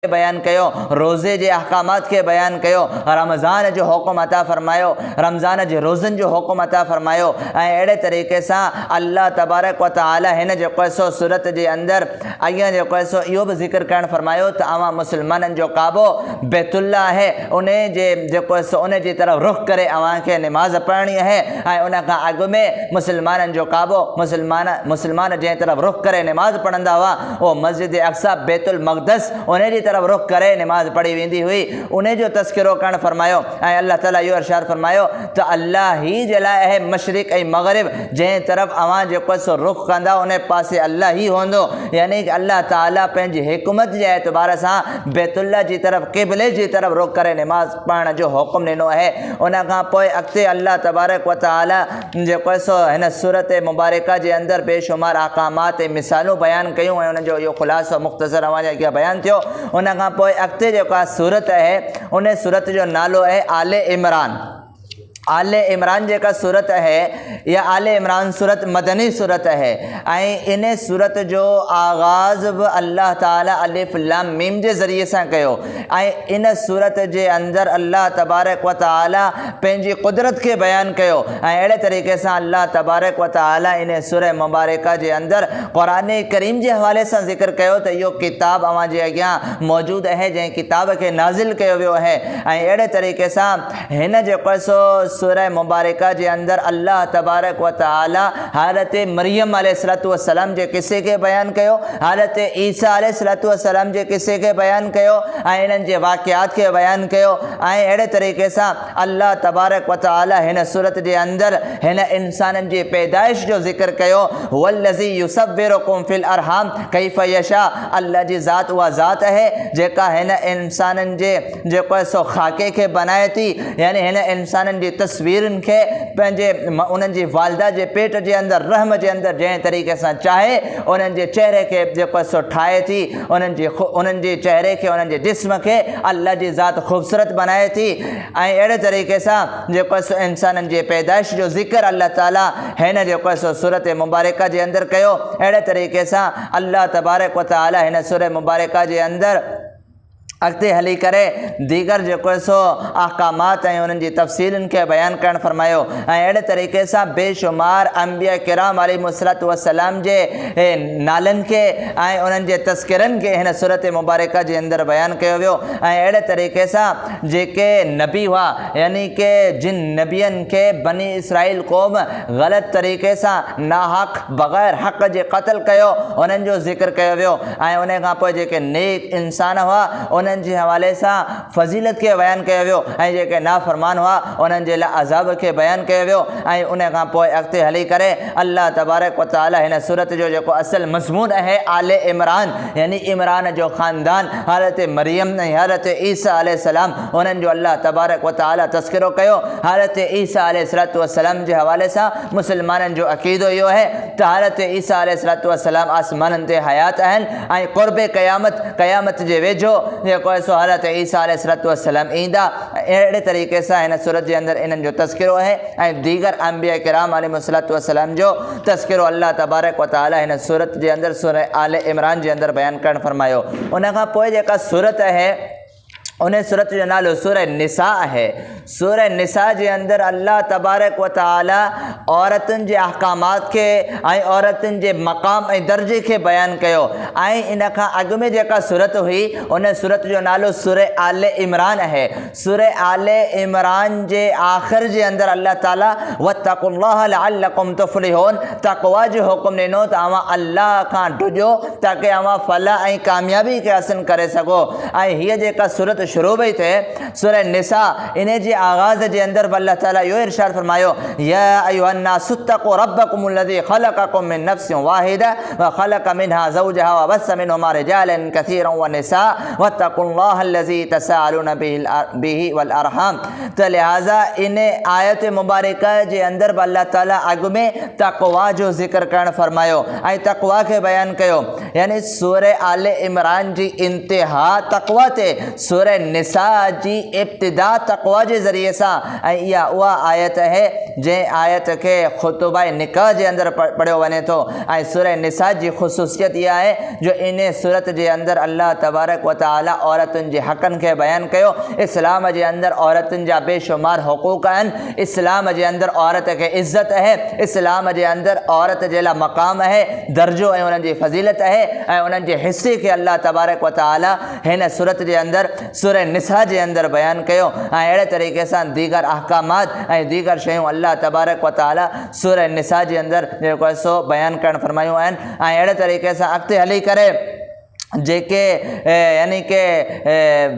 बयान कयो, रोज़े जे अहकामात के बयान कयो, रमज़ान जो हुक्म अता फरमायो, रमज़ान जे रोज़न जो हुक्म अता फरमायो। अड़े तरीक़े से अल्लाह तबारक व तआला हिन जो सो सूरत जे अंदर अॻियां जो सो इहो भी ज़िक्र करण फरमायो त अवां मुसलमाननि जो काबो बैतुल्ला है, उन जे जो सो उन जी तरफ रुख करे अवां के नमाज पढ़नी है। उन खां अॻु में मुसलमाननि जो काबो मुसलमान जंहिं तरफ रुख करे नमाज पढ़ंदा हुआ वो मस्जिद अक्सा बैतुल मक़दस उन जी तरफ रुख करे नमाज पढ़ी वेंदी हुई। उन जो तस्करो करण फरमायो। अल्लाह ताला इहो इरशाद फरमायो त अल्लाह ही जे लाइ है मशरिक़ ऐं मग़रिब, जंहिं तरफ अवां जो सो रुख कंदा उन पासे अल्लाह ही होंदो। यानी कि अल्लाह ताला पंहिंजी हिकमत जे एतबार सां बैतुल्ला जी तरफ क़िबले जी तरफ रुख करे नमाज पढ़ण जो हुक्म ॾिनो है। उन खां पोइ अॻिते अल्लाह तबारक व तआला जो सो हिन सूरत मुबारका जे अंदर बेशुमार अहकामात ऐं मिसालूं बयान कयूं ऐं उन जो इहो ख़ुलासो मुख़्तसर अवां जे अॻियां बयान थियो। उन खां पोइ अॻिते जेका सूरत है उन सूरत जो नालो है आले इमरान। आले इमरान जेका सूरत है या आले इमरान सूरत मदनी सूरत है। इन सूरत जो आगाज़ भी अल्लाह ताला अलिफ लाम मीम के ज़रिए से कयो। इन सूरत जे अंदर अल्लाह तबारक व तआला पंहिंजी कुदरत के बयान कयो। अड़े तरीक़े से अल्लाह तबारक व तआला इन सूरह मुबारका जे अंदर कुरान करीम के हवाले से जिक्र कयो त इहो किताब अवां जे अॻियां मौजूद है, जंहिं किताब के नाज़िल कयो वियो है। अड़े तरीक़े से हिन जेको सो सूरह मुबारका जे अंदर अल्लाह तबारक व तआला हालत मरियम अलैहिस्सलाम जे किस्से के बयान कयो, हालत ईसा अलैहिस्सलाम जे किस्से के बयान कयो, इन्हनि जे वाक़ियात के बयान कयो। अड़े तरीक़े से अल्लाह तबारक व तआला हिन सूरत जे अंदर हिन इंसाननि जी पैदाइश जो ज़िक्र कयो। वल्लज़ी युसव्विरुकुम फिल अरहाम कैफ़ यशा। अल्लाह जी ज़ात उहा ज़ात है जेका हिन इंसाननि जे जेको सो खाके के बनाए थी, यानी हिन इंसाननि जी तस्वीरन के पंहिंजे उन्हनि जी वालदा जे पेट जे अंदर रहम जे अंदर जंहिं तरीक़े से चाहे उन्हनि जे चेहरे के जेको सो ठाहे थी, उन्हनि जे चेहरे के उन्हनि जे जिस्म के अल्लाह जी ज़ात ख़ूबसूरत बनाए थी। अड़े तरीक़े से जेको सो इंसाननि जे पैदाइश जो ज़िक्र अल्लाह ताला हिन जेको सो सूरत मुबारका जे अंदर कयो। अड़े तरीक़े से अल्लाह तबारक व तआला हिन सूरह मुबारका जे अंदर अॻिते हली करे दीगर जेको सो अहकामात ऐं उन्हनि जी तफ़सीलनि खे बयान करणु फरमायो। अड़े तरीक़े सां बेशुमार अंबिया किराम अलैहिस्सलातु वस्सलाम जे नालनि खे ऐं उन्हनि जे तस्किरनि खे हिन सूरत मुबारका जे अंदर बयान कयो वियो। अड़े तरीक़े सां जेके नबी हुआ, यानी कि जिन नबियनि खे बनी इसराइल क़ौम ग़लति तरीक़े सां नाहक बग़ैर हक़ जे क़त्ल कयो, उन्हनि जो ज़िक्र कयो वियो। उन खां पोइ जेके नेक इंसान हुआ उन्हनि जे हवाले से फजीलत के बयान किया वियो, जेके नाफरमान हुआ उन्हनि जे लाइ अज़ाब के बयान किया वियो। उन खां पोइ अॻिते हली करे अल्लाह तबारक व तआला हिन सूरत जो जेको असल मज़मून है आले इमरान, यानी इमरान जो ख़ानदान हालत मरियम ऐं हालत ईसा अलैहिस्सलाम, उन्हनि जो अल्लाह तबारक व तआला तस्करो कयो। हालत ईसा अलैहिस्सलाम जे हवाले से मुसलमाननि जो अक़ीदो इहो है त हालत ईसा अलैहिस्सलाम आसमाननि ते हयात आहिनि ऐं क़ुर्बे क़यामत जे वेझो जेको सो हज़रत ईसा अलैहिस्सलाम ईंदा। अड़े तरीक़े से हिन सूरत जे अंदर इन्हनि जो तस्करो है ऐं दीगर अंबिया किराम अलैहिस्सलाम जो तस्करो अल्लाह तबारक व तआला हिन सूरत जे अंदर सूरह आले इमरान जे अंदर बयान करण फरमायो। उन खां पोइ जेका सूरत है उन सूरत जो नालो सूरह निसा है। सूरह निसा जे अंदर अल्लाह तबारक व तआला औरतुनि जे अहकामात के ऐं औरतुनि जे मक़ाम ऐं दर्जे के बयान कयो। इन खां अॻु में जेका सूरत हुई उन सूरत जो नालो सूरह आले इमरान है। सूरह आले इमरान जे आख़िर जे अंदर अल्लाह ताला वत्तक़ुल्लाह लअल्लकुम तुफ़्लिहून तक़वा जो हुक्म ॾिनो त अवां अल्लाह खां डुॼो ताकि अवां फलाह ऐं कामयाबी के हासिल करे सघो। हीअ जेका सूरत शुरू भई थिए सूरह निसा, इन जे आगाज़ जे अंदर अल्लाह ताला इहो इरशाद फरमायो या अय्युहन्नासु तक़ू रब्बकुमुल्लज़ी ख़लक़कुम मिन नफ़्सिन वाहिदा व ख़लक़ मिनहा ज़ौजहा व बस्स मिनहुमा रिजालन कसीरन व निसा वत्तक़ुल्लाहल्लज़ी तसाअलून बिही वल अरहाम। तो लिहाजा इन आयत मुबारका जे अंदर अल्लाह ताला अॻु में तक़वा जो ज़िक्र करण फरमायो ऐं तक़वा के बयान कयो। यानी सूरह आले इमरान जी इंतिहा तक़वा ते, सूरह सूरह निसा जी इब्तिदा तक़वा जे ज़रिए सां ऐं इहा उहा आयत है जंहिं आयत खे ख़ुतबा निकाह जे अंदरि पढ़ियो वञे थो। ऐं सूरह निसा जी ख़ुसूसियत इहा आहे जो इन सूरत जे अंदरि अल्लाह तबारक व तआला औरतुनि जे हक़नि खे बयानु कयो। इस्लाम जे अंदरि औरतुनि जा बेशुमार हुक़ूक़ आहिनि। इस्लाम जे अंदरि औरत खे इज़त आहे। इस्लाम जे अंदरि औरत जे लाइ मक़ाम आहे, दर्जो ऐं उन्हनि जी फज़ीलत आहे ऐं उन्हनि जे हिस्से खे अल्लाह तबारक व तआला हिन सूरत जे अंदरि सूरह निसा जे अंदरि बयानु कयो। ऐं अहिड़े तरीक़े सां दीगर अहकामात ऐं दीगर शयूं अल्लाह तबारक व तआला सूरह निसा जे अंदरि जेको आहे सो बयानु करणु फरमायूं आहिनि। ऐं अहिड़े तरीक़े सां अॻिते हली करे जेके यानी कि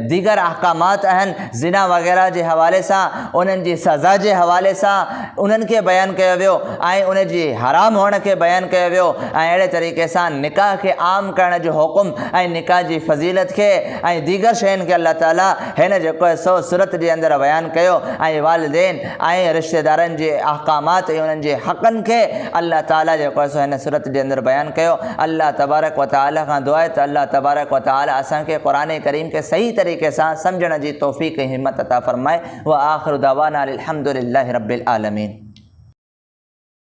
दीगर अहकामात आहिनि ज़िना वग़ैरह जे हवाले सां, उन्हनि जी सज़ा जे हवाले सां उन्हनि खे बयानु कयो वियो ऐं उन जी हराम हुअण खे बयानु कयो वियो। ऐं अहिड़े तरीक़े सां निकाह खे आम करण जो हुकुम ऐं निकाह जी फज़ीलत खे ऐं दीगर शयुनि खे अल्लाह ताला हिन जेको आहे सो सूरत जे अंदरि बयानु कयो। ऐं वालिदैन ऐं रिश्तेदारनि जे अहकामात ऐं उन्हनि जे हक़नि खे अल्लाह ताला जेको आहे सो हिन सूरत जे अंदरि बयानु कयो। अल्लाह तबारक व तआला खां दुआ आहे त अल्लाह तबारक व तआला असांखे क़ुरान करीम के सही तरीक़े सां सम्झण जी तौफ़ीक़ ऐं हिम्मत अता फ़रमाए। व आख़िरु दवाना अनिल हम्दुलिल्लाहि रब्बिल आलमीन।